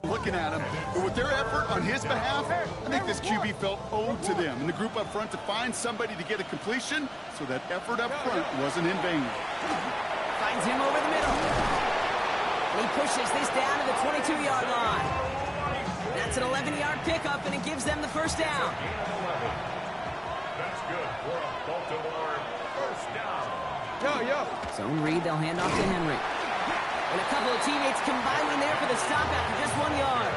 looking at him. But with their effort on his behalf, I think this QB felt owed to them and the group up front to find somebody to get a completion, so that effort up front wasn't in vain. Finds him over the middle. And he pushes this down to the 22-yard line. That's an 11-yard pickup, and it gives them the first down. That's good for a Baltimore first down. Zone read, they'll hand off to Henry. And a couple of teammates combining there for the stop after just 1 yard.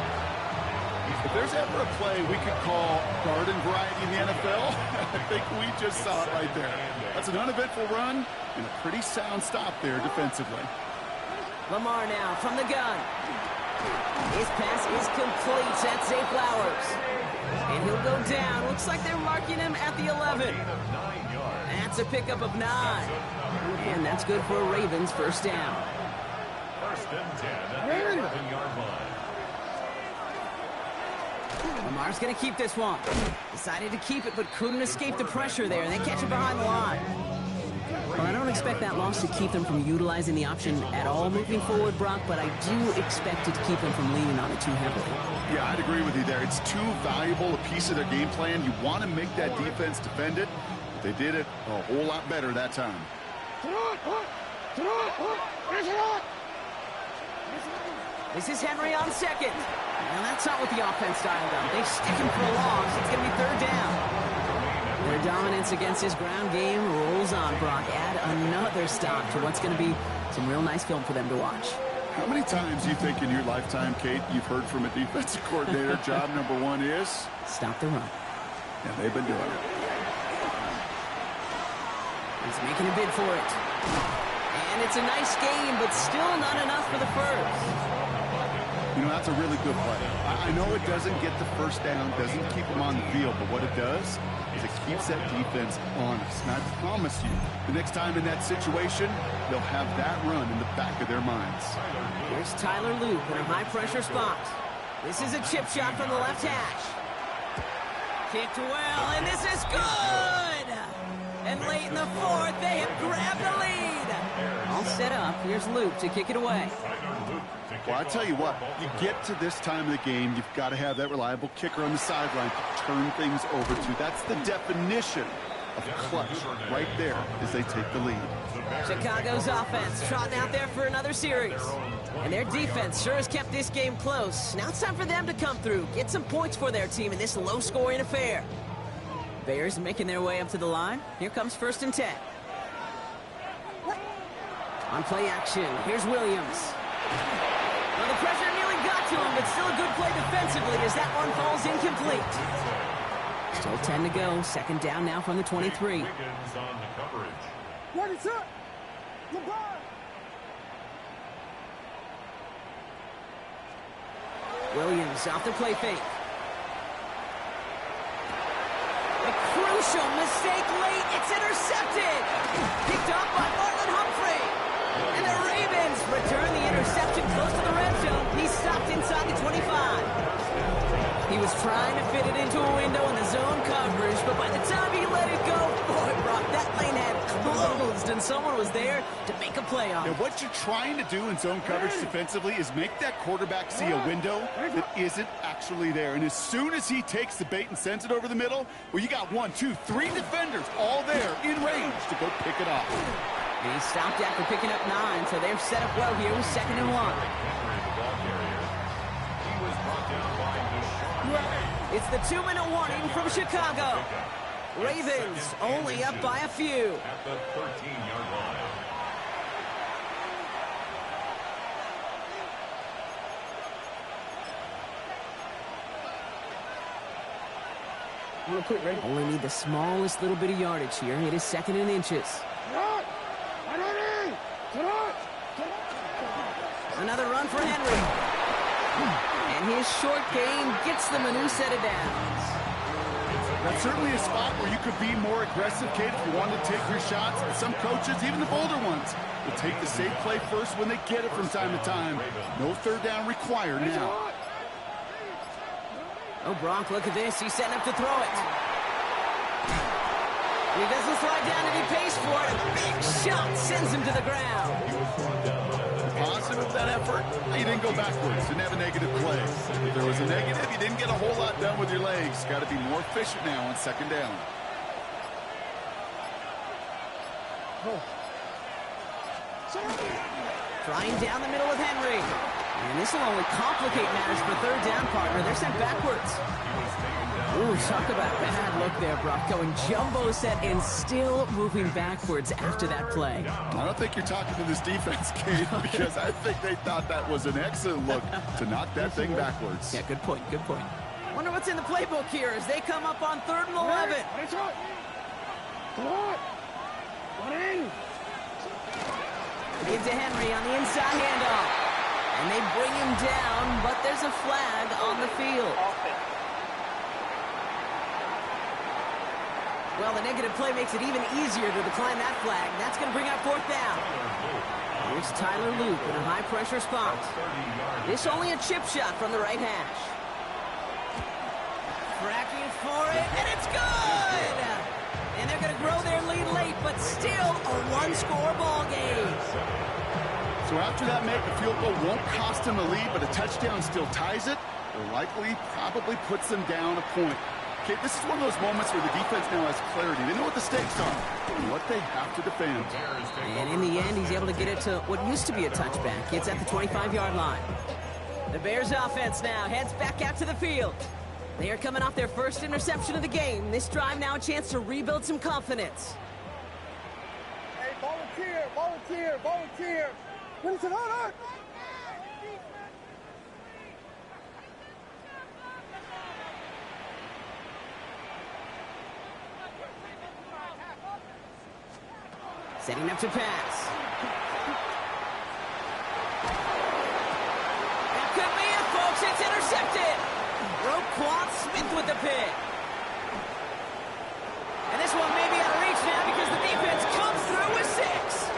If there's ever a play we could call garden variety in the NFL, I think we just saw it right there. That's an uneventful run and a pretty sound stop there defensively. Lamar now from the gun. His pass is complete. That's Zay Flowers. And he'll go down. Looks like they're marking him at the 11. That's a pickup of 9. And that's good for a Ravens first down. First and 10 at the 11-yard line. Lamar's going to keep this one. Decided to keep it, but couldn't escape the pressure there. And they catch it behind the line. Well, I don't expect that loss to keep them from utilizing the option at all moving forward, Brock, but I do expect it to keep them from leaning on it too heavily. Yeah, I'd agree with you there. It's too valuable a piece of their game plan. You want to make that defense defend it. But they did it a whole lot better that time. This is Henry on second. Now that's not what the offense dialed up. They stick him for a loss. It's going to be third down. Their dominance against his ground game rolls on, Brock. Add another stop to what's going to be some real nice film for them to watch. How many times do you think in your lifetime, Kate, you've heard from a defensive coordinator, job number 1 is? Stop the run. And they've been doing it. He's making a bid for it. And it's a nice game, but still not enough for the first. You know, that's a really good play. I know it doesn't get the first down, doesn't keep them on the field, but what it does is it keeps that defense honest. And I promise you, the next time in that situation, they'll have that run in the back of their minds. Here's Tyler Loop in a high-pressure spot. This is a chip shot from the left hash. Kicked well, and this is good! And late in the fourth, they have grabbed the lead. All set up. Here's Loop to kick it away. Well, I tell you what, you get to this time of the game, you've got to have that reliable kicker on the sideline to turn things over to. That's the definition of clutch right there as they take the lead. Chicago's offense trotting out there for another series. And their defense sure has kept this game close. Now it's time for them to come through, get some points for their team in this low-scoring affair. Bears making their way up to the line. Here comes first and 10. On play action, here's Williams. Well, the pressure nearly got to him, but still a good play defensively as that one falls incomplete. Still 10 to go. Second down now from the 23. What is up? Williams off the play fake. A crucial mistake late. It's intercepted. Picked up by Marlon Humphrey. And the Ravens return the interception close to the red zone. He stopped inside the 25. He was trying to fit it into a window in the zone coverage, but by the time he let it go, boy, Brock, that lane had closed, and someone was there to make a play on it. And what you're trying to do in zone coverage defensively is make that quarterback see a window that isn't actually there. And as soon as he takes the bait and sends it over the middle, well, you got 1, 2, 3 defenders all there in range to go pick it off. And he stopped after picking up 9, so they're set up well here with 2nd and 1. It's the 2-minute warning from Chicago. Ravens only up by a few. At the 13-yard line. Only need the smallest little bit of yardage here. It is 2nd and inches. Another run for Henry. And his short game gets them a new set of downs. That's certainly a spot where you could be more aggressive, Kate, if you wanted to take your shots. But some coaches, even the bolder ones, will take the safe play first when they get it from time to time. No third down required now. Oh, Brock, look at this. He's setting up to throw it. He doesn't slide down and he pays for it. A big shot sends him to the ground. positive of that effort, you didn't go backwards, didn't have a negative play. If there was a negative, you didn't get a whole lot done with your legs. Got to be more efficient now on second down. Trying down the middle with Henry. And this will only complicate matters for third down, partner. They're sent backwards. Ooh, talk about bad look there, Brock. Going jumbo set and still moving backwards after that play. I don't think you're talking to this defense, Kate, because I think they thought that was an excellent look to knock that thing backwards. Yeah, good point, good point. Wonder what's in the playbook here as they come up on 3rd and 11. Give to Henry on the inside handoff. And they bring him down, but there's a flag on the field. Well, the negative play makes it even easier to decline that flag. That's going to bring out 4th down. Here's Tyler Luke in a high-pressure spot. This only a chip shot from the right hash. Cracking for it, and it's good! And they're going to grow their lead late, but still a one-score ball game. So after that make, the field goal won't cost them the lead, but a touchdown still ties it, or likely probably puts them down a point. Okay, this is one of those moments where the defense now has clarity. They know what the stakes are and what they have to defend. And in the end, he's able to get it to what used to be a touchback. It's at the 25-yard line. The Bears offense now heads back out to the field. They are coming off their first interception of the game. This drive now a chance to rebuild some confidence. Hey, volunteer, volunteer, volunteer. What is it? Hold on. Setting up to pass. That could be it, folks. It's intercepted. Roquan Smith with the pick. And this one may be out of reach now because the defense comes through with 6.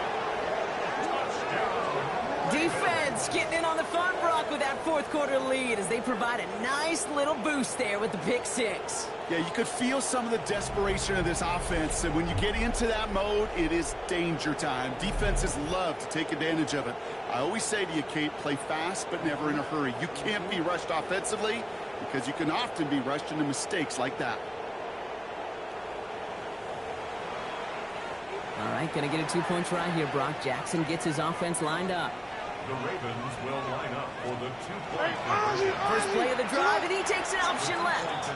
Defense getting in on the fun, Brock, with that 4th quarter lead as they provide a nice little boost there with the pick 6. Yeah, you could feel some of the desperation of this offense, and when you get into that mode, it is danger time. Defenses love to take advantage of it. I always say to you, Kate, play fast but never in a hurry. You can't be rushed offensively because you can often be rushed into mistakes like that. All right, going to get a 2-point try here, Brock. Jackson gets his offense lined up. The Ravens will line up for the 2-point conversion. First play of the drive, and he takes an option left.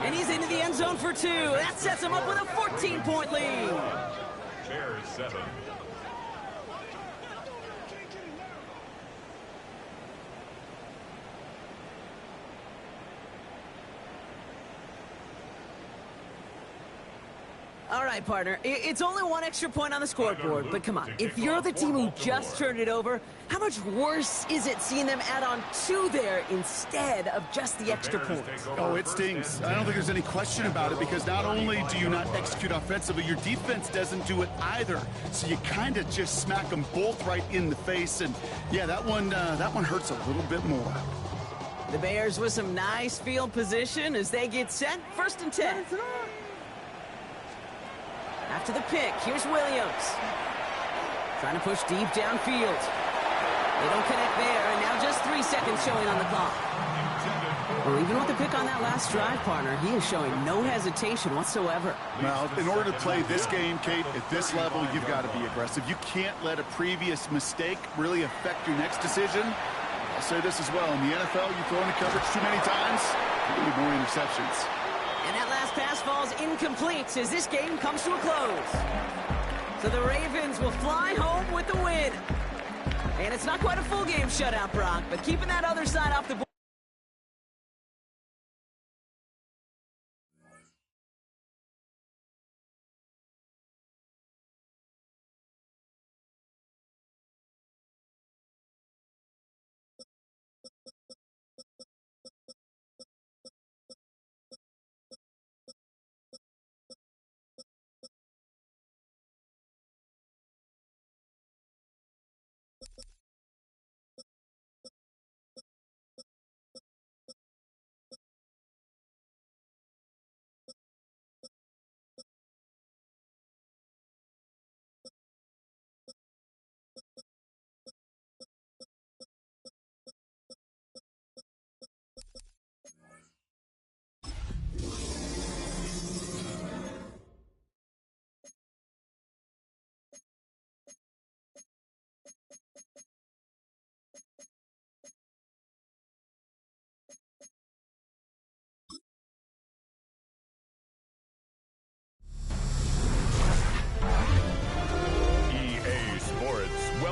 And he's into the end zone for 2. That sets him up with a 14-point lead. Bears 7. All right, partner. It's only 1 extra point on the scoreboard, but come on. If you're the team who just turned it over, how much worse is it seeing them add on 2 there instead of just the extra point? Oh, it stings. I don't think there's any question about it because not only do you not execute offensively, your defense doesn't do it either. So you kind of just smack them both right in the face. And, yeah, that one hurts a little bit more. The Bears with some nice field position as they get set. 1st and 10. After the pick, here's Williams. Trying to push deep downfield. They don't connect there, and now just 3 seconds showing on the clock. Well, even with the pick on that last drive, partner, he is showing no hesitation whatsoever. Well, in order to play this game, Kate, at this level, you've got to be aggressive. You can't let a previous mistake really affect your next decision. I'll say this as well. In the NFL, you throw into coverage too many times, you need more interceptions. And that last pass falls incomplete as this game comes to a close. So the Ravens will fly home with the win. And it's not quite a full game shutout, Brock, but keeping that other side off the board.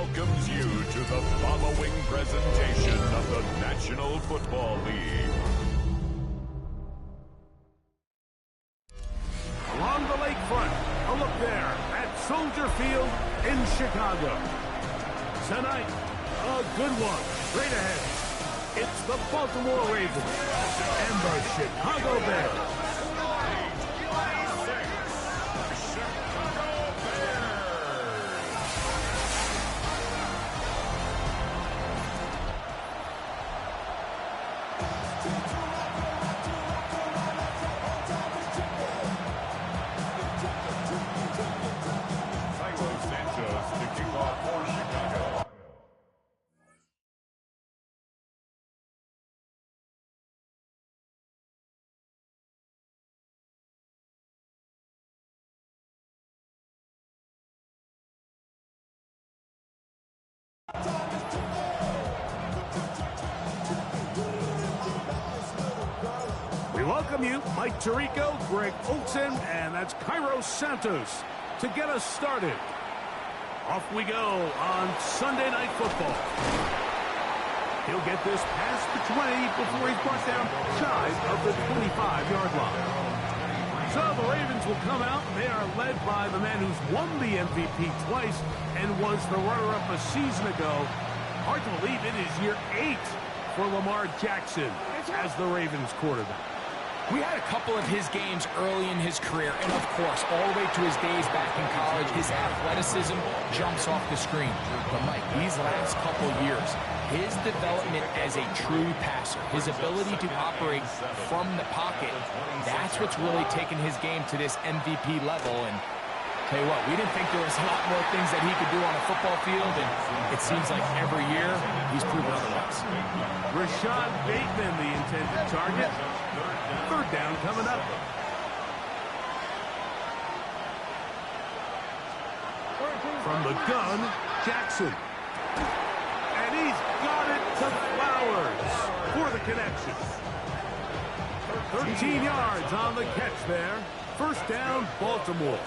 welcomes you to the following presentation of the National Football League. Along the lakefront, a look there at Soldier Field in Chicago. Tonight, a good one straight ahead. It's the Baltimore Ravens and the Chicago Bears. We welcome you, Mike Tirico, Greg Olsen, and that's Cairo Santos to get us started. Off we go on Sunday Night Football. He'll get this past the 20 before he's brought down shy of the 25-yard line. So the Ravens will come out. They are led by the man who's won the MVP twice and was the runner-up a season ago. Hard to believe it is year 8 for Lamar Jackson as the Ravens quarterback. We had a couple of his games early in his career, and of course, all the way to his days back in college, his athleticism jumps off the screen. But Mike, these last couple years, his development as a true passer, his ability to operate from the pocket, that's what's really taken his game to this MVP level. And tell you what, we didn't think there was a lot more things that he could do on a football field, and it seems like every year he's proven otherwise. Rashad Bateman, the intended target. Third down coming up. From the gun, Jackson. And he's got it to Flowers for the connection. 13 yards on the catch there. First down, Baltimore.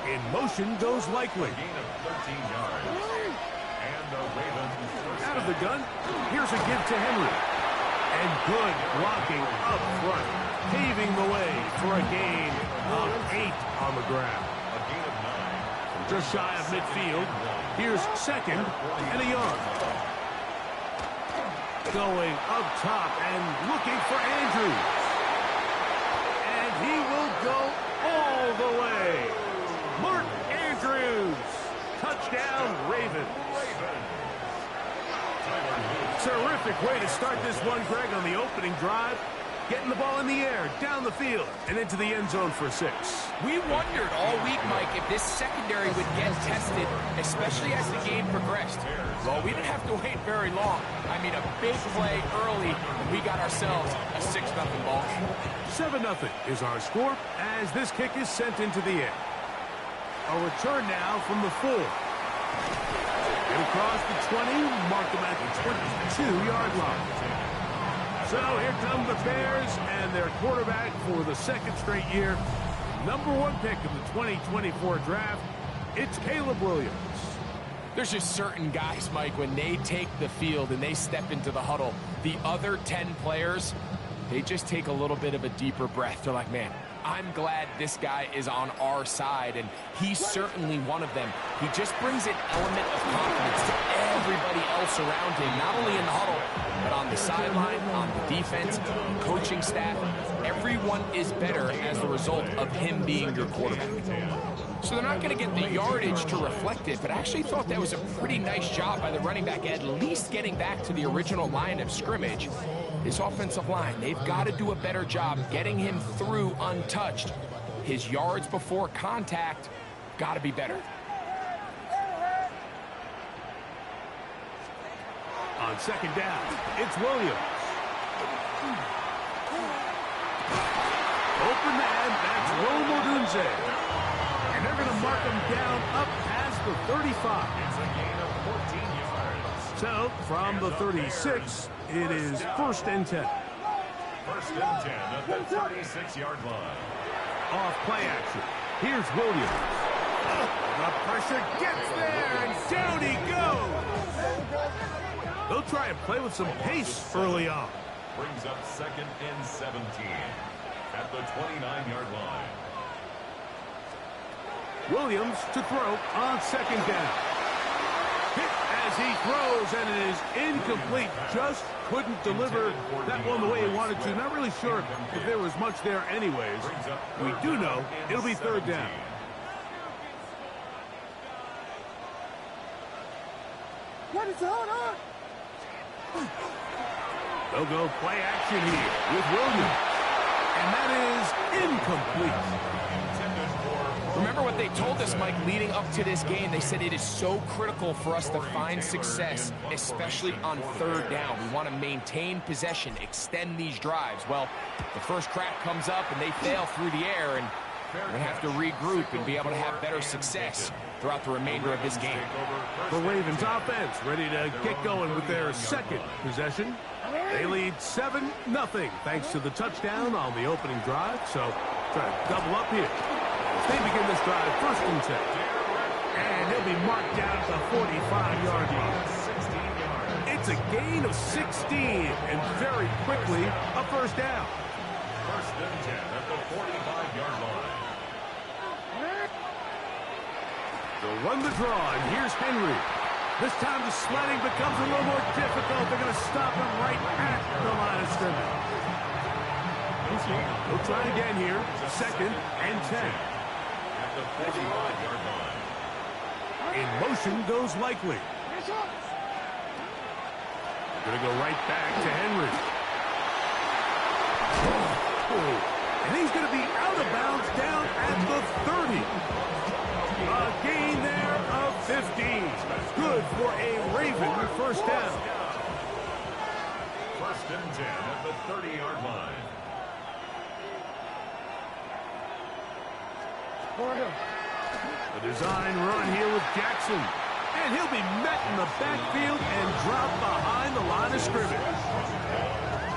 In motion goes Likely. Out of the gun, here's a give to Henry. And good blocking up front, paving the way for a gain of 8 on the ground. Just shy of midfield. Here's second and a yard. Going up top and looking for Andrews. And he will go all the way. Mark Andrews. Touchdown, Ravens. Terrific way to start this one, Greg, on the opening drive. Getting the ball in the air, down the field, and into the end zone for 6. We wondered all week, Mike, if this secondary would get tested, especially as the game progressed. Well, we didn't have to wait very long. I mean, a big play early, and we got ourselves a 6-0 ball game. 7-0 is our score as this kick is sent into the air. A return now from the 4. Get across the 20, mark them at the 22-yard line. So here come the Bears and their quarterback for the second straight year. Number 1 pick of the 2024 draft, it's Caleb Williams. There's just certain guys, Mike, when they take the field and they step into the huddle, the other 10 players, they just take a little bit of a deeper breath. They're like, man, I'm glad this guy is on our side, and he's certainly one of them. He just brings an element of confidence to everybody else around him, not only in the huddle, but on the sideline, on the defense, the coaching staff. Everyone is better as the result of him being your quarterback. So they're not going to get the yardage to reflect it, but I actually thought that was a pretty nice job by the running back, at least getting back to the original line of scrimmage. This offensive line, they've got to do a better job getting him through untouched. His yards before contact got to be better. On second down, it's Williams. Open man, that's Rome Odunze. And they're going to mark him down up past the 35. It's a gain of 14 yards. So, from the 36, it is 1st and 10. 1st and 10 at the 36-yard line. Off play action. Here's Williams. The pressure gets there, and They'll try and play with some pace early on. Brings up 2nd and 17 at the 29-yard line. Williams to throw on 2nd down. Hit as he throws, and it is incomplete. Just couldn't deliver that one the way he wanted to. Not really sure if there was much there anyways. We do know it'll be 3rd down. What is on? They'll go play action here with Williams. And that is incomplete. Remember what they told us, Mike, leading up to this game. They said it is so critical for us to find success, especially on 3rd down. We want to maintain possession, extend these drives. Well, the first crack comes up, and they fail through the air, and we have to regroup and be able to have better success throughout the remainder of this game. The Ravens offense ready to get going with their 2nd possession. They lead 7-0 thanks to the touchdown on the opening drive. So try to double up here. They begin this drive 1st and 10. And he'll be marked down at the 45-yard line. It's a gain of 16 and very quickly a 1st down. 1st and 10 at the 45-yard line. They'll run the draw, and here's Henry. This time the sledding becomes a little more difficult. They're going to stop him right at the line of scrimmage. They'll try it again here. 2nd and 10. At the 45-yard line. In motion goes Likely. Going to go right back to Henry. And he's going to be out of bounds down at the 30. A gain there of 15. Good for a Raven 1st down. 1st and 10 at the 30-yard line. The design run here with Jackson. And he'll be met in the backfield and dropped behind the line of scrimmage.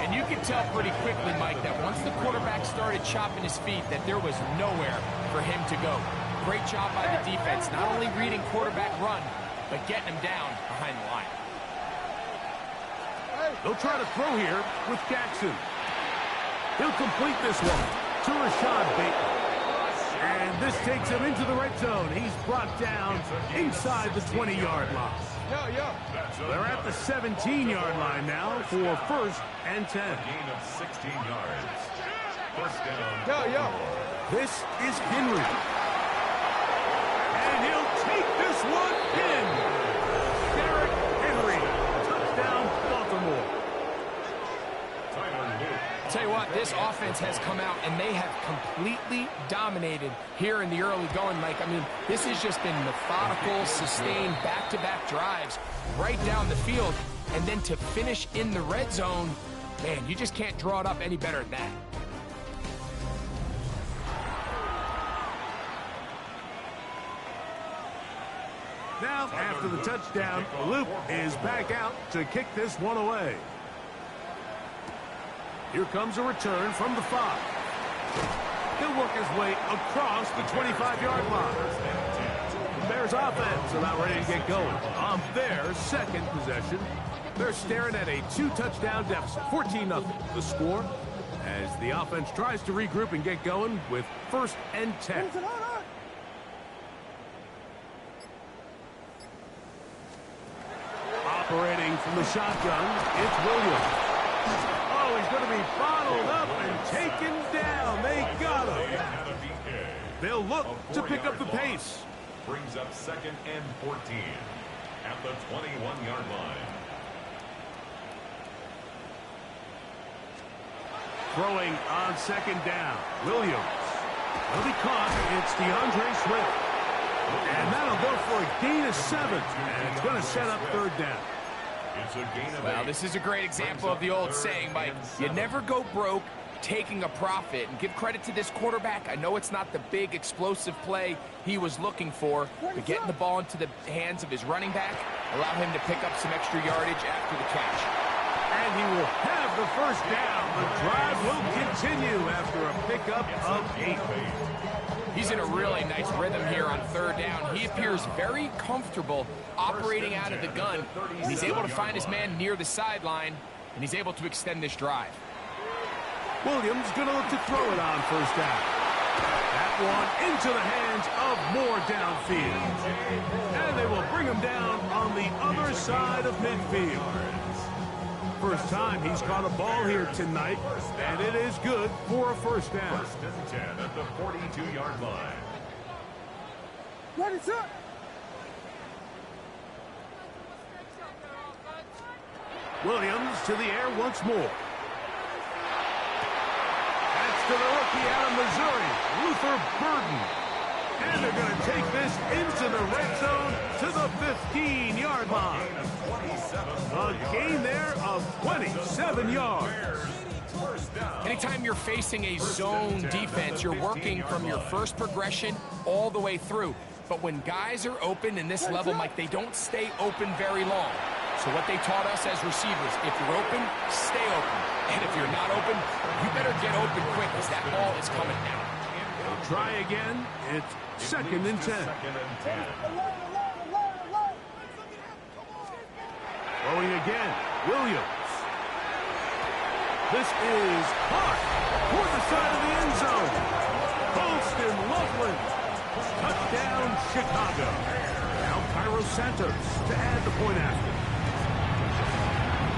And you can tell pretty quickly, Mike, that once the quarterback started chopping his feet, that there was nowhere for him to go. Great job by the defense, not only reading quarterback run, but getting him down behind the line. They'll try to throw here with Jackson. He'll complete this one to Rashad Bateman. And this takes him into the red zone. He's brought down inside the 20-yard line. They're at the 17-yard line now for 1st and 10. A gain of 16 yards. 1st down. This is Henry. And he'll take this one in. Derrick Henry. Touchdown, Baltimore. Tell you what, this offense has come out and they have completely dominated here in the early going, Mike. I mean, this has just been methodical, sustained, back-to-back drives right down the field. And then to finish in the red zone, man, you just can't draw it up any better than that. Now, after the touchdown, Loop is back out to kick this one away. Here comes a return from the 5. He'll work his way across the 25-yard line. The Bears offense about ready to get going on their 2nd possession. They're staring at a 2-touchdown deficit, 14-0 the score, as the offense tries to regroup and get going with 1st and 10. Operating from the shotgun, it's Williams. Oh, he's going to be bottled up and taken down. They got him. They'll look to pick up the pace. Brings up 2nd and 14 at the 21-yard line. Throwing on 2nd down, Williams. He'll be caught. It's DeAndre Swift. And that'll go for a gain of 7. And it's going to set up 3rd down. It's a gain of 8. Well, this is a great example of the old saying, Mike. You never go broke taking a profit. And give credit to this quarterback. I know it's not the big explosive play he was looking for, but getting the ball into the hands of his running back allow him to pick up some extra yardage after the catch. And he will have the 1st down. The drive will continue after a pickup of 8. He's in a really nice rhythm here on third down. He appears very comfortable operating out of the gun, and he's able to find his man near the sideline, and he's able to extend this drive. Williams going to look to throw it on first down. That one into the hands of Moore downfield. And they will bring him down on the other side of midfield. First time he's caught a ball here tonight, and it is good for a first down. First and 10 at the 42-yard line. Ready, set. Williams to the air once more. That's to the rookie out of Missouri, Luther Burden. And they're going to take this into the red zone to the 15-yard line. A gain there of 27 yards. Anytime you're facing a zone defense, you're working from your first progression all the way through. But when guys are open in this level, Mike, they don't stay open very long. So what they taught us as receivers, if you're open, stay open. And if you're not open, you better get open quick because that ball is coming out. They'll try again. It's second and 10. Throwing again, Williams. This is hot toward the side of the end zone. Colston Loveland. Touchdown, Chicago. Now Cairo Santos to add the point after.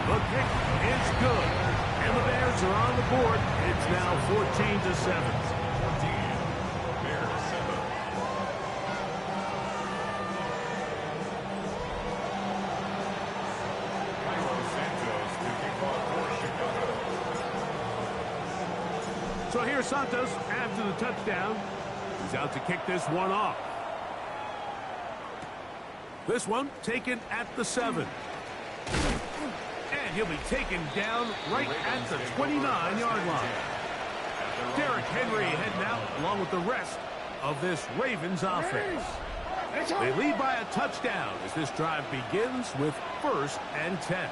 The kick is good. And the Bears are on the board. It's now 14-7. So here's Santos after the touchdown. He's out to kick this one off. This one taken at the 7. And he'll be taken down right at the 29-yard line. Derrick Henry heading out along with the rest of this Ravens offense. They lead by a touchdown as this drive begins with first and 10.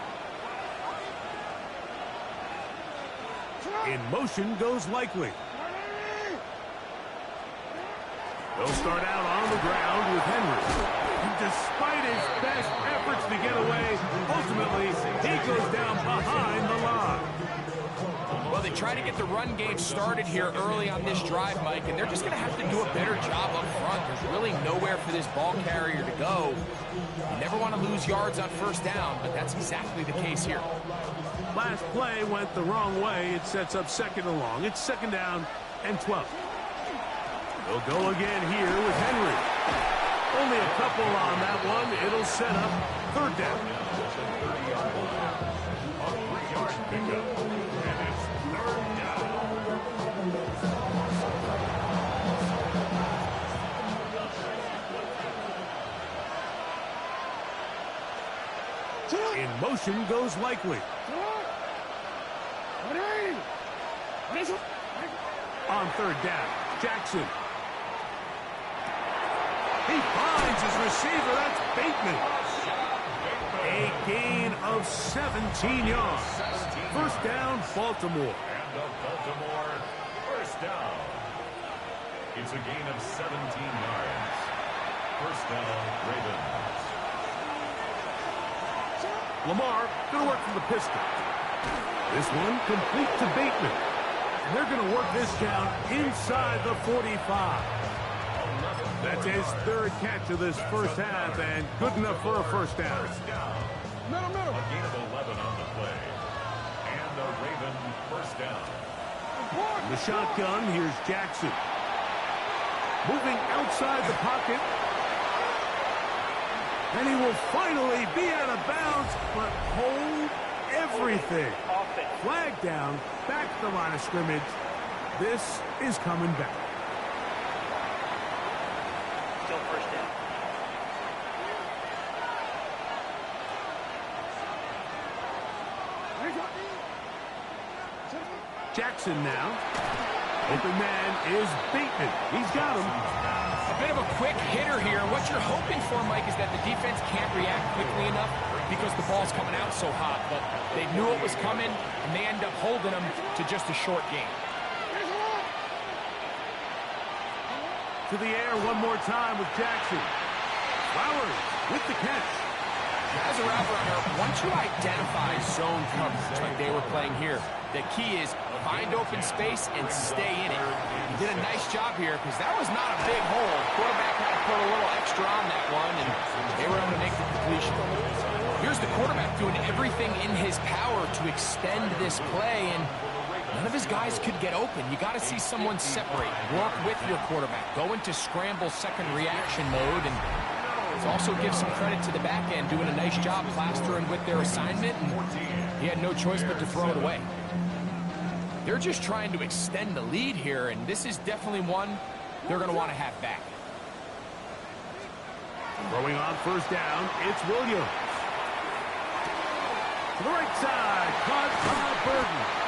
In motion goes Likely. They'll start out on the ground with Henry. And despite his best efforts to get away, ultimately he goes down behind the line. Well, they try to get the run game started here early on this drive, Mike, and they're just going to have to do a better job up front. There's really nowhere for this ball carrier to go. You never want to lose yards on first down, but that's exactly the case here. Last play went the wrong way. It sets up second and long. It's second down and 12. They'll go again here with Henry. Only a couple on that one. It'll set up third down. A 3-yard pickup. And it's third down. In motion goes Likely. On third down, Jackson. He finds his receiver. That's Bateman. A gain of 17 yards. First down, Baltimore. And the Baltimore first down. It's a gain of 17 yards. First down, Ravens. Lamar going to work from the pistol. This one complete to Bateman. And they're going to work this down inside the 45. That's his third catch of this first half, and good enough for a first down. Middle. A gain of 11 on the play. And the Raven first down. The shotgun, here's Jackson. Moving outside the pocket. And he will finally be out of bounds, but hold everything. Flag down, back to the line of scrimmage. This is coming back. Still first down. Jackson now. Open man is Bateman. He's got him. A bit of a quick hitter here. What you're hoping for, Mike, is that the defense can't react quickly enough because the ball's coming out so hot. But they knew it was coming, and they end up holding them to just a short game. to the air one more time with Jackson. Flowers with the catch. As a route runner, once you identify zone coverage like they were playing here, the key is find open space and stay in it. He did a nice job here because that was not a big hole. Quarterback had to put a little extra on that one, and they were able to make the completion. Here's the quarterback doing everything in his power to extend this play, and none of his guys could get open. You got to see someone separate, work with your quarterback, go into scramble second reaction mode, and also give some credit to the back end, doing a nice job plastering with their assignment, and he had no choice but to throw it away. They're just trying to extend the lead here, and this is definitely one they're going to want to have back. Throwing on first down, it's Williams. To the right side, caught by Burton.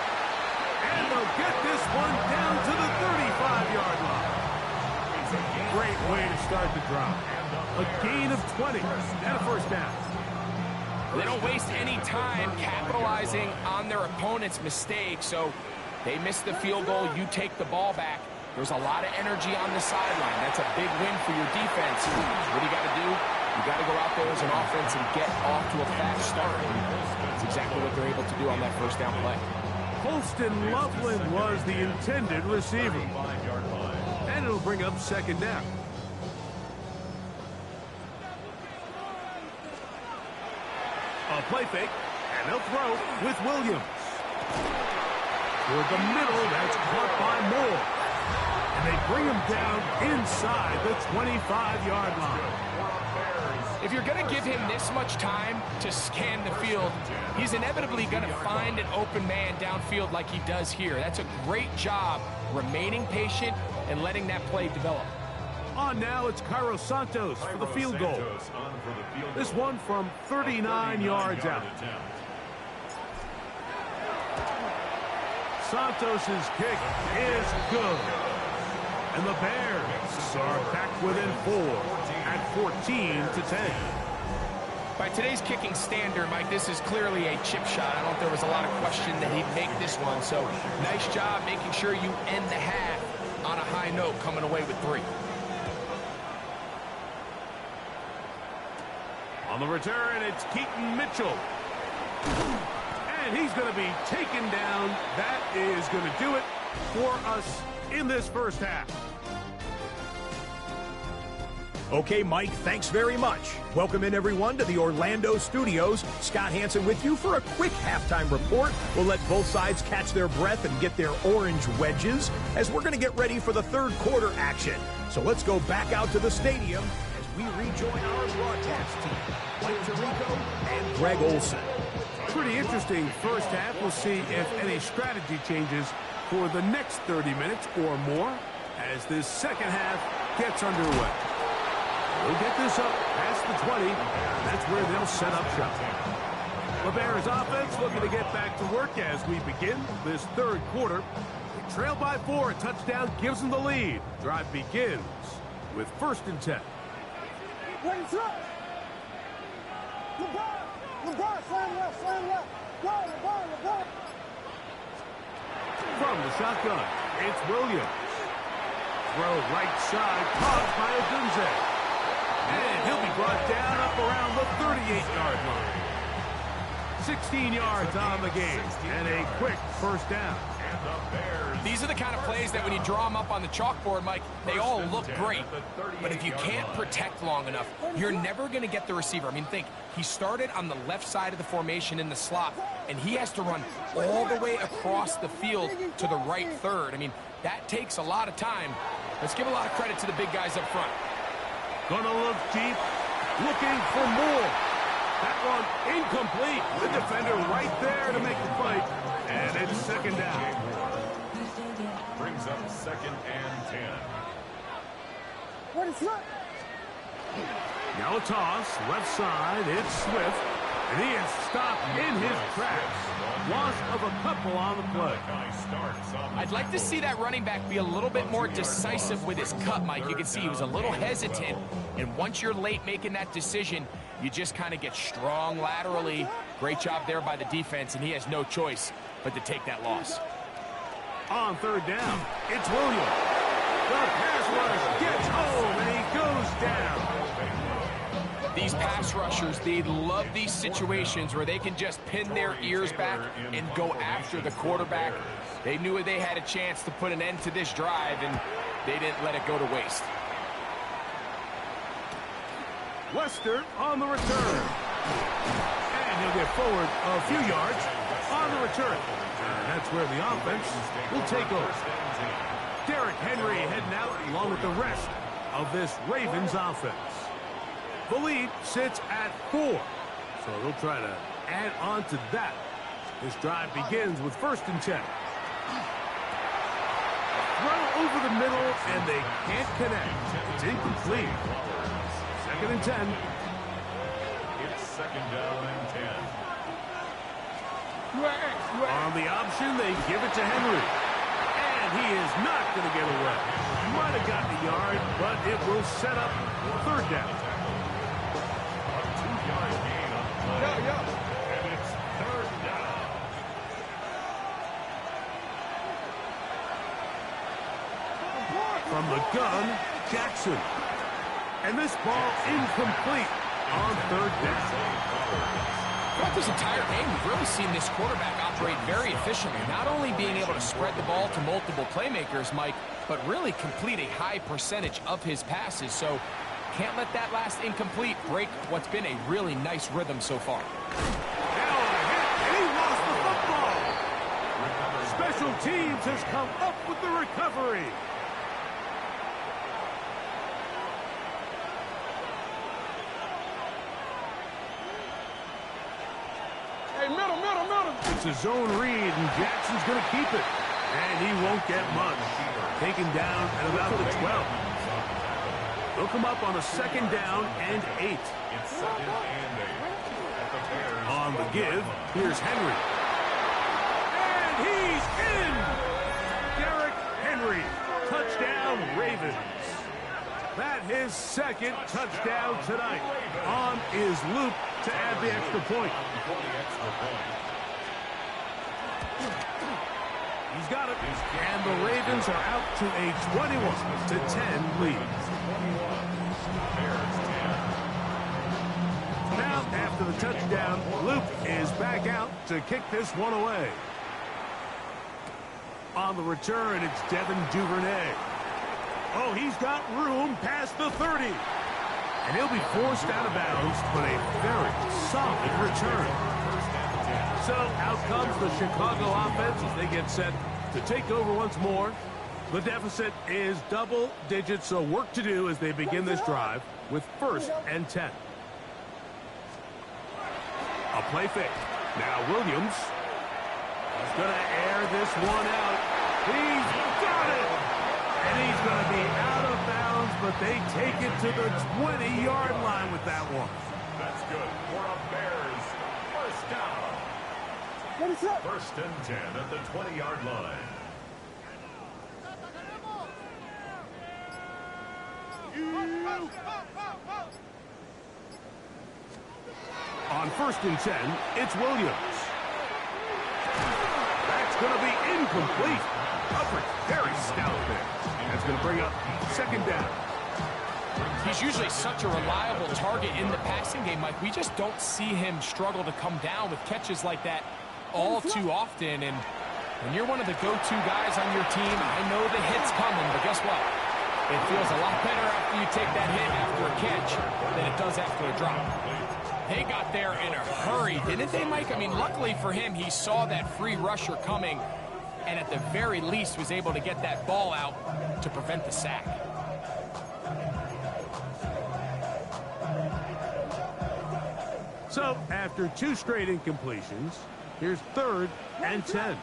And they'll get this one down to the 35-yard line. Great way to start the drive. A gain of 20 and a first down. They don't waste any time capitalizing on their opponent's mistake, so they miss the field goal, you take the ball back. There's a lot of energy on the sideline. That's a big win for your defense. What do you got to do? You got to go out there as an offense and get off to a fast start. That's exactly what they're able to do on that first down play. Holston Loveland was the intended receiver. And it'll bring up second down. A play fake, and they'll throw with Williams. Toward the middle, that's caught by Moore. And they bring him down inside the 25-yard line. If you're going to give him this much time to scan the field, he's inevitably going to find an open man downfield like he does here. That's a great job remaining patient and letting that play develop. On now, it's Cairo Santos for the field goal. This one from 39 yards out. Santos's kick is good. And the Bears are back within 4 at 14-10. By today's kicking standard, Mike, this is clearly a chip shot. I don't think there was a lot of question that he'd make this one. So nice job making sure you end the half on a high note, coming away with 3. On the return, it's Keaton Mitchell. And he's going to be taken down. That is going to do it for us in this first half. Okay, Mike, thanks very much. Welcome in, everyone, to the Orlando studios. Scott Hansen with you for a quick halftime report. We'll let both sides catch their breath and get their orange wedges as we're going to get ready for the third quarter action. So let's go back out to the stadium as we rejoin our broadcast team, Mike Tirico and Greg Olson. Pretty interesting first half. We'll see if any strategy changes for the next 30 minutes or more as this second half gets underway. We'll get this up past the 20. That's where they'll set up shop. The Bears offense looking to get back to work as we begin this third quarter. They trail by 4. A touchdown gives them the lead. Drive begins with 1st and 10. LeBron, slam left, slam left. Go, LeBron. From the shotgun, it's Williams. Throw right side, caught by Odunze. And he'll be brought down up around the 38-yard line. 16 yards on the game, and a quick first down. These are the kind of plays that when you draw them up on the chalkboard, Mike, they all look great. But if you can't protect long enough, you're never going to get the receiver. I mean, think, he started on the left side of the formation in the slot, and he has to run all the way across the field to the right third. I mean, that takes a lot of time. Let's give a lot of credit to the big guys up front. Gonna look deep, looking for more. That one incomplete. The defender right there to make the fight. And it's second down. Brings up 2nd and 10. What is that? Now a toss, left side, it's Swift. And he is stopped in his tracks. Loss of a couple on the play. I'd like to see that running back be a little bit more decisive with his cut, Mike. You can see he was a little hesitant. And once you're late making that decision, you just kind of get strong laterally. Great job there by the defense, and he has no choice but to take that loss. On 3rd down, it's Williams. The pass rush gets home, and he goes down. These pass rushers, they love these situations where they can just pin their ears back and go after the quarterback. They knew they had a chance to put an end to this drive, and they didn't let it go to waste. Wester on the return. And he'll get forward a few yards on the return. And that's where the offense will take over. Derrick Henry heading out along with the rest of this Ravens offense. The lead sits at 4. So they'll try to add on to that. This drive begins with 1st and 10. Throw over the middle, and they can't connect. It's incomplete. 2nd and 10. It's 2nd down and 10. On the option, they give it to Henry. And he is not going to get away. Might have gotten a yard, but it will set up 3rd down. A 2-yard gain on the play. And it's 3rd down. From the gun, Jackson. And this ball incomplete on 3rd down. Throughout this entire game, we've really seen this quarterback operate very efficiently, not only being able to spread the ball to multiple playmakers, Mike, but really complete a high percentage of his passes. So can't let that last incomplete break what's been a really nice rhythm so far. Now a hit, and he lost the football. Special teams has come up with the recovery. It's a zone read, and Jackson's going to keep it. And he won't get much. Taken down at about the 12. They'll come up on a 2nd down and 8. It's 2nd and 8. On the give, here's Henry. And he's in! Derrick Henry. Touchdown, Ravens. That his 2nd touchdown tonight. On is Luke to add the extra point. He's got it. And the Ravens are out to a 21-10 lead. Now, after the touchdown, Luke is back out to kick this one away. On the return, it's Devin Duvernay. Oh, he's got room past the 30. And he'll be forced out of bounds, but a very solid return. So out comes the Chicago offense as they get set to take over once more. The deficit is double digits, so work to do as they begin this drive with 1st and 10. A play fake. Now Williams is going to air this one out. He's got it! And he's going to be out of bounds, but they take it to the 20-yard line with that one. That's good for a Bears 1st down. 1st and 10 at the 20-yard line. On 1st and 10, it's Williams. That's going to be incomplete. Hubbard, very stout there. That's going to bring up 2nd down. He's usually such a reliable target in the passing game, Mike. We just don't see him struggle to come down with catches like that all too often. And when you're one of the go-to guys on your team, I know the hit's coming, but guess what? It feels a lot better after you take that hit after a catch than it does after a drop. They got there in a hurry, didn't they, Mike? I mean, luckily for him, he saw that free rusher coming and at the very least was able to get that ball out to prevent the sack. So, after 2 straight incompletions, here's 3rd and 10.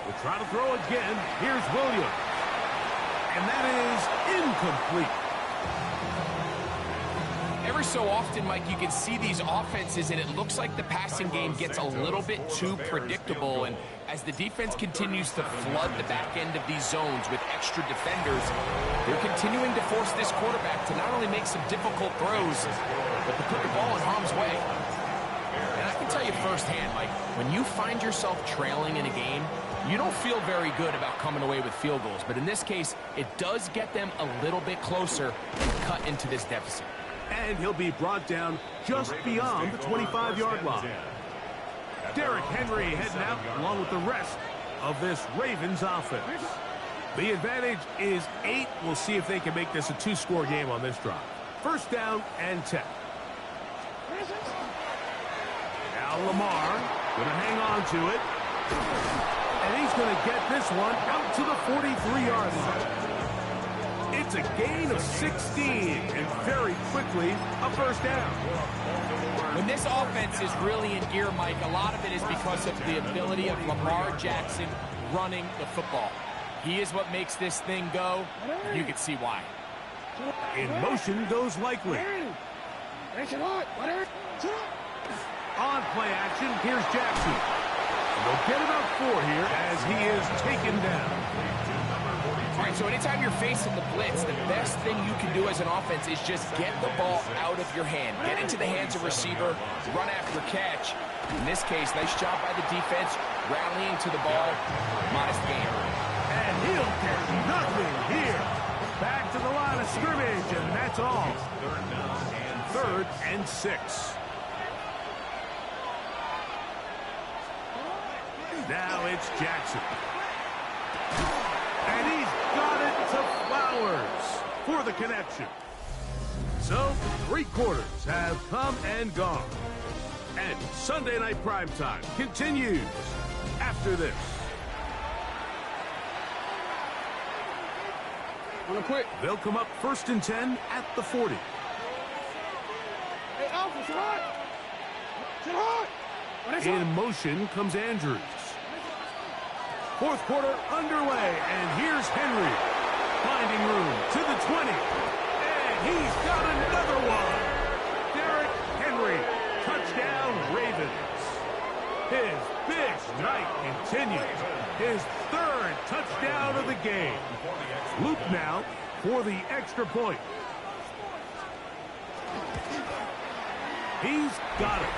We'll try to throw again. Here's Williams. And that is incomplete. Every so often, Mike, you can see these offenses, and it looks like the passing game gets a little bit too predictable. And as the defense continues to flood the back end of these zones with extra defenders, they're continuing to force this quarterback to not only make some difficult throws, but to put the ball in harm's way. And I can tell you firsthand, Mike, when you find yourself trailing in a game, you don't feel very good about coming away with field goals. But in this case, it does get them a little bit closer and cut into this deficit. And he'll be brought down just beyond the 25-yard line. Derrick Henry heading out along with the rest of this Ravens offense. The advantage is 8. We'll see if they can make this a 2-score game on this drive. First down and 10. Now Lamar going to hang on to it. And he's going to get this one out to the 43-yard line. It's a gain of 16, and very quickly, a first down. When this offense is really in gear, Mike, a lot of it is because of the ability of Lamar Jackson running the football. He is what makes this thing go. You can see why. In motion goes Likely. On play action, here's Jackson. And they'll get about 4 here as he is taken down. All right, so anytime you're facing the blitz, the best thing you can do as an offense is just get the ball out of your hand. Get into the hands of receiver, run after catch. In this case, nice job by the defense, rallying to the ball. Modest game. And he'll get nothing here. Back to the line of scrimmage, and that's all. 3rd and 6. Now it's Jackson. And he's got it to Flowers for the connection. So, 3 quarters have come and gone. And Sunday Night Primetime continues after this. They'll come up 1st and 10 at the 40. Hey, Alpha, sit hard. Sit hard. In motion comes Andrews. 4th quarter underway, and here's Henry. Finding room to the 20. And he's got another one. Derrick Henry. Touchdown, Ravens. His big night continues. His 3rd touchdown of the game. Loop now for the extra point. He's got it.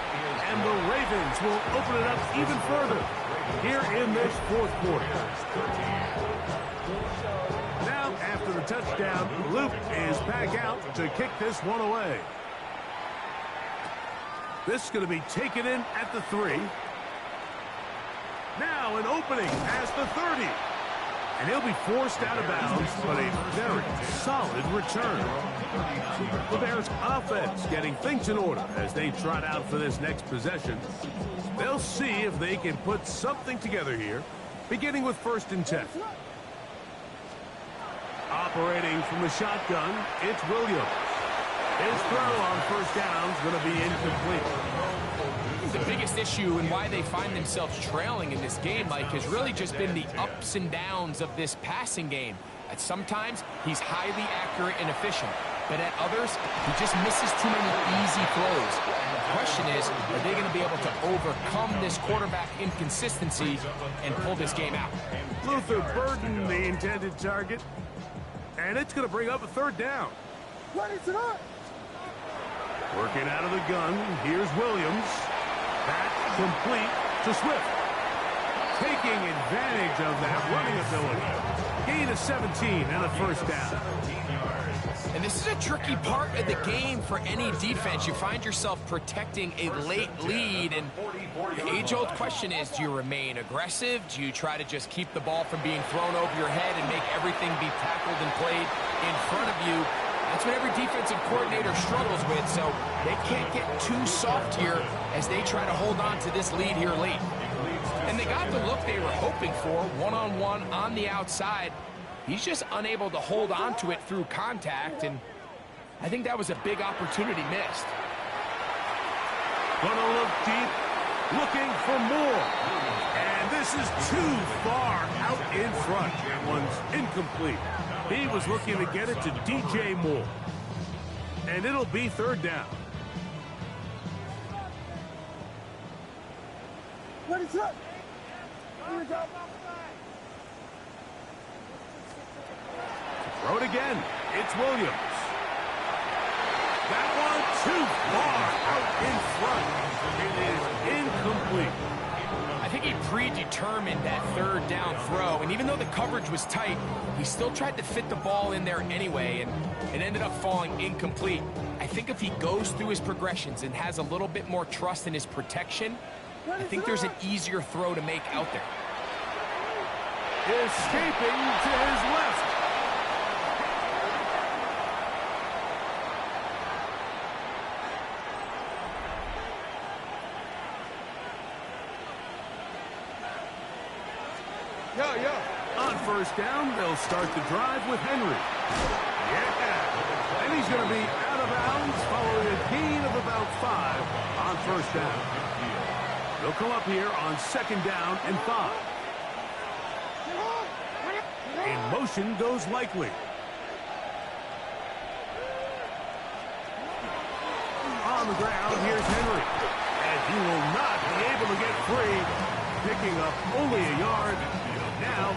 And the Ravens will open it up even further here in this 4th quarter. Now, after the touchdown, Luke is back out to kick this one away. This is going to be taken in at the 3. Now an opening past the 30. And he'll be forced out of bounds, but a very solid return. The Bears offense getting things in order as they trot out for this next possession. They'll see if they can put something together here, beginning with 1st and 10. Operating from the shotgun, it's Williams. His throw on 1st down is going to be incomplete. The biggest issue and why they find themselves trailing in this game, Mike, has really just been the ups and downs of this passing game. At sometimes, he's highly accurate and efficient, but at others, he just misses too many easy throws. The question is, are they going to be able to overcome this quarterback inconsistency and pull this game out? Luther Burden, the intended target, and it's going to bring up a 3rd down. Working out of the gun, here's Williams. That's complete to Swift. Taking advantage of that running ability. Gain of 17 and a 1st down. And this is a tricky part of the game for any defense. You find yourself protecting a late lead, and the age-old question is, do you remain aggressive? Do you try to just keep the ball from being thrown over your head and make everything be tackled and played in front of you? That's what every defensive coordinator struggles with, so they can't get too soft here as they try to hold on to this lead here late. And they got the look they were hoping for, one-on-one on the outside. He's just unable to hold on to it through contact, and I think that was a big opportunity missed. Gonna look deep, looking for more. And this is too far out in front. That one's incomplete. He was looking to get it to DJ Moore. And it'll be 3rd down. What is up? Throw it again. It's Williams. That one too far out in front. It is incomplete. I think he predetermined that third down throw, and even though the coverage was tight, he still tried to fit the ball in there anyway, and it ended up falling incomplete. I think if he goes through his progressions and has a little bit more trust in his protection, I think there's an easier throw to make out there. Escaping to his left. On first down, they'll start the drive with Henry. Yeah. And he's going to be out of bounds following a gain of about 5 on first down. They'll come up here on second down and 5. In motion goes Likely. On the ground, here's Henry. And he will not be able to get free, picking up only a yard. Now,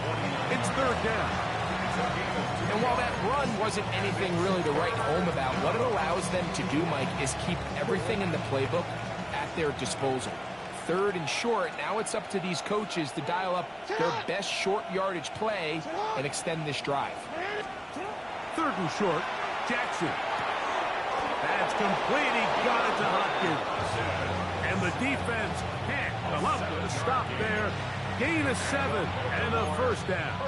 it's third down. And while that run wasn't anything really to write home about, what it allows them to do, Mike, is keep everything in the playbook at their disposal. Third and short, now it's up to these coaches to dial up their best short yardage play and extend this drive. Third and short, Jackson. That's complete. He got it to Hopkins. And the defense can't come up with a stop there. Gain of 7 and a first down.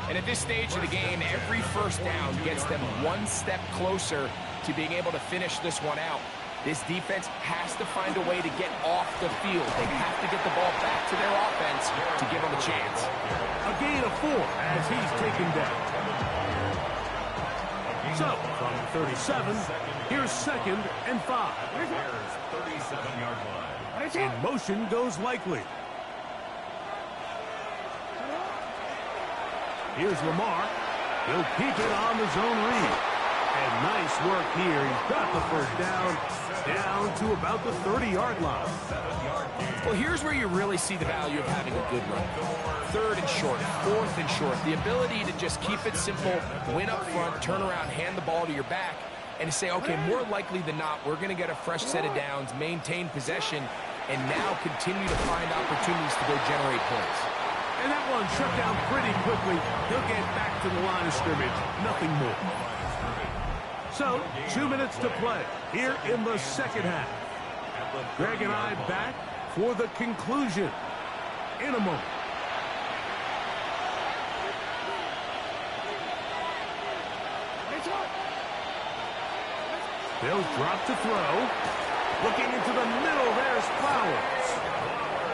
And at this stage of the game, every first down gets them one step closer to being able to finish this one out. This defense has to find a way to get off the field. They have to get the ball back to their offense to give them a chance. A gain of 4 as he's taken down. So, from 37, here's second and 5. 37-yard line. In motion goes Likely. Here's Lamar. He'll keep it on the zone read. And nice work here. He's got the first down to about the 30-yard line. Well, here's where you really see the value of having a good run. Third and short, fourth and short. The ability to just keep it simple, win up front, turn around, hand the ball to your back, and to say, okay, more likely than not, we're going to get a fresh set of downs, maintain possession, and now continue to find opportunities to go generate points. And that one shut down pretty quickly. He'll get back to the line of scrimmage. Nothing more. So, 2 minutes to play here in the second half. Greg and I back for the conclusion in a moment. They'll drop to throw. Looking into the middle, there's Flowers.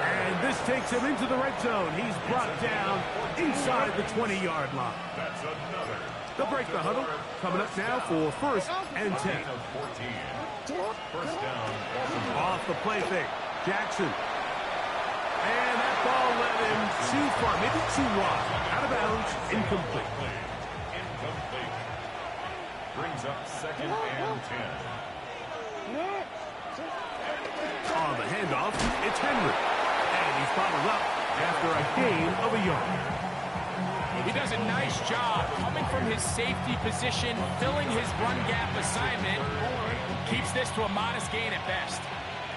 And this takes him into the red zone. He's brought down inside the 20-yard line. That's another. They'll break the huddle. Coming up now for first and 10. First down. Off the play fake. Jackson. And that ball led him too far, maybe too wide. Out of bounds, incomplete. Incomplete. Brings up second and 10. On the handoff, it's Henry. And he's bottled up after a gain of a yard. He does a nice job coming from his safety position, filling his run gap assignment. Keeps this to a modest gain at best.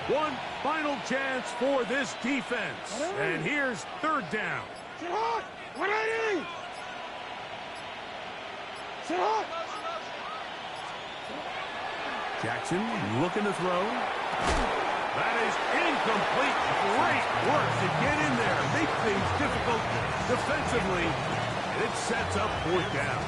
One final chance for this defense. And here's third down. Jackson looking to throw. That is incomplete. Great work to get in there. Make things difficult defensively. And it sets up fourth down.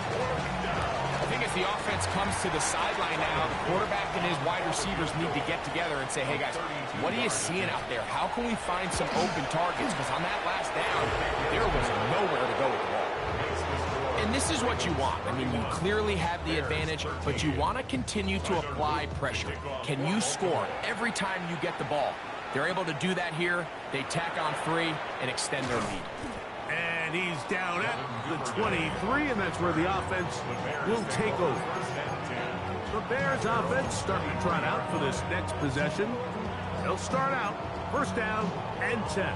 I think as the offense comes to the sideline now, the quarterback and his wide receivers need to get together and say, hey, guys, what are you seeing out there? How can we find some open targets? Because on that last down, there was nowhere to go with the ball. And this is what you want. I mean, you clearly have the advantage, but you want to continue to apply pressure. Can you score every time you get the ball? They're able to do that here. They tack on 3 and extend their lead. And he's down at the 23, and that's where the offense will take over. The Bears offense starting to trot out for this next possession. They'll start out first down and 10.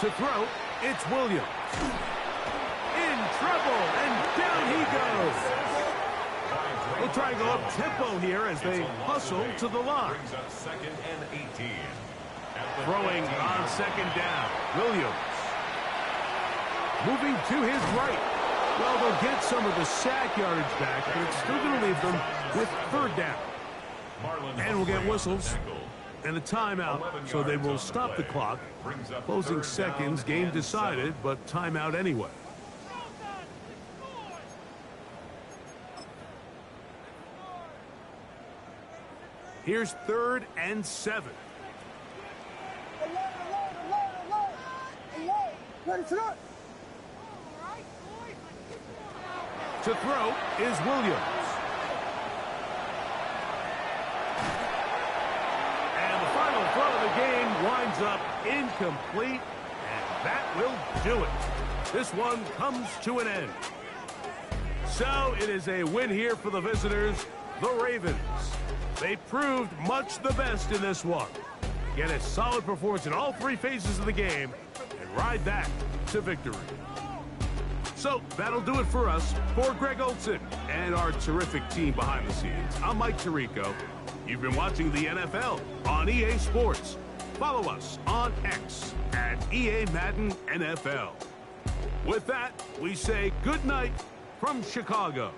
To throw, it's Williams. In trouble, and down he goes. They'll try and go up tempo here as they hustle to the line. Brings up 2nd and 18. Throwing on 2nd down. Williams. Moving to his right. Well, they'll get some of the sack yardage back, but it's still going to leave them with 3rd down. And we'll get whistles and a timeout, so they will stop the clock. Closing seconds, game decided, but timeout anyway. Here's 3rd and 7. Ready, set. To throw is Williams. And the final throw of the game winds up incomplete, and that will do it. This one comes to an end. So it is a win here for the visitors, the Ravens. They proved much the best in this one. Get a solid performance in all 3 phases of the game and ride that to victory. So that'll do it for us. For Greg Olson and our terrific team behind the scenes, I'm Mike Tirico. You've been watching the NFL on EA Sports. Follow us on X at EA Madden NFL. With that, we say good night from Chicago.